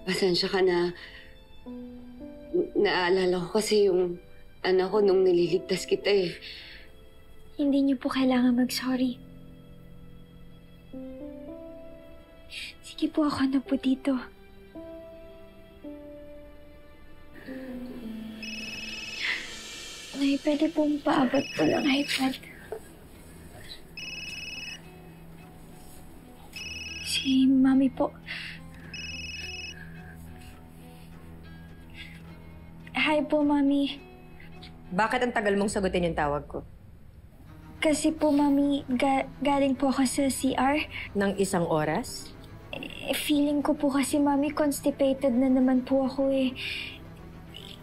Pasensya ka na. Naalala ko kasi yung anak ko nung nililigtas kita eh. Hindi niyo po kailangan mag-sorry. Sige po, ako na po dito. Nay, pwede pong paabot po ng iPad. Si Mami po. Hi po, Mami. Bakit ang tagal mong sagutin yung tawag ko? Kasi po, Mami, galing po ako sa CR. Nang isang oras? Feeling ko po kasi, Mami, constipated na naman po ako eh.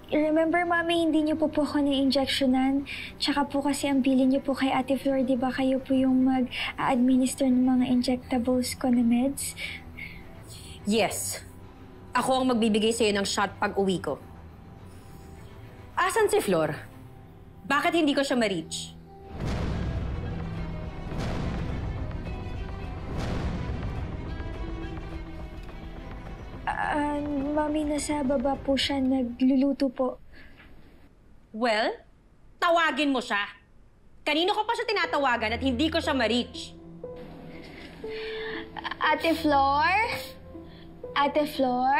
Remember, Mami, hindi niyo po ako na-injectionan. Tsaka po kasi ang bilin niyo po kay Ate Flor, di ba kayo po yung mag-administer ng mga injectables ko na meds? Yes. Ako ang magbibigay sa'yo ng shot pag uwi ko. Asan si Flor? Bakit hindi ko siya ma-reach? Mami, nasa baba po siya. Nagluluto po. Well, tawagin mo siya. Kanino ko pa siya tinatawagan at hindi ko siya ma-reach? Ate Flor? Ate Flor?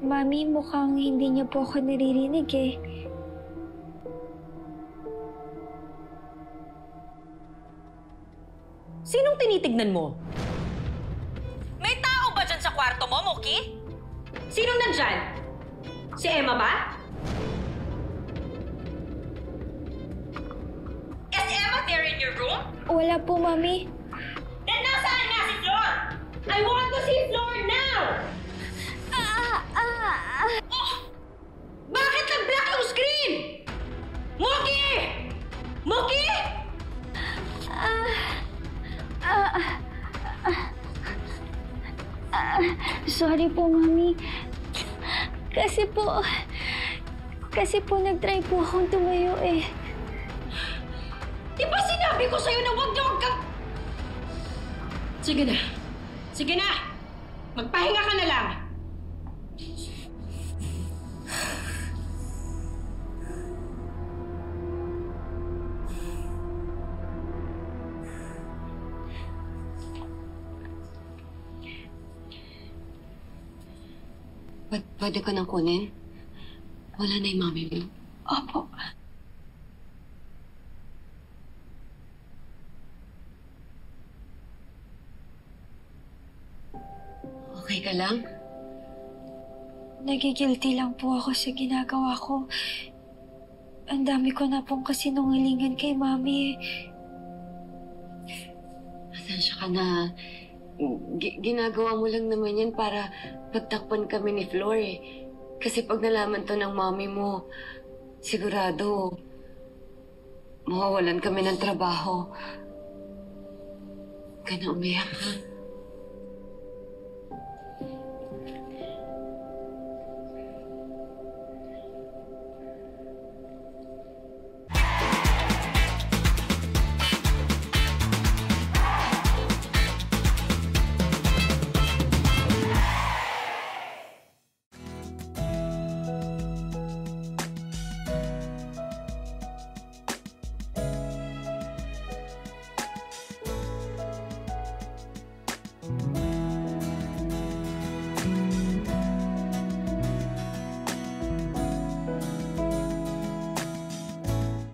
Mami, mukhang hindi niyo po ako naririnig eh. Sinong tinitignan mo? May tao ba dyan sa kwarto mo, Moki? Sinong nandyan? Si Emma ba? Is Emma there in your room? Wala po, Mami. Then nasaan nga si Flor? I want to see Flor now! Oh! Bakit nag-black yung screen? Moki! Moki! Sorry po, Mami. Kasi po nag-try po akong tumayo eh. Di ba sinabi ko sa'yo na huwag kang... Sige na. Sige na! Magpahinga ka na lang! Pwede ko nang kunin? Wala na yung mami mo. Opo. Okay ka lang? Nagigilty lang po ako sa ginagawa ko. Ang dami ko na pong kasinungalingan kay Mami. Pasensya ka na. Ginagawa mo lang naman yan para pagtakpan kami ni Flor eh. Kasi pag nalaman to ng mami mo, sigurado mawawalan kami ng trabaho. Huwag ka na umiyak ha.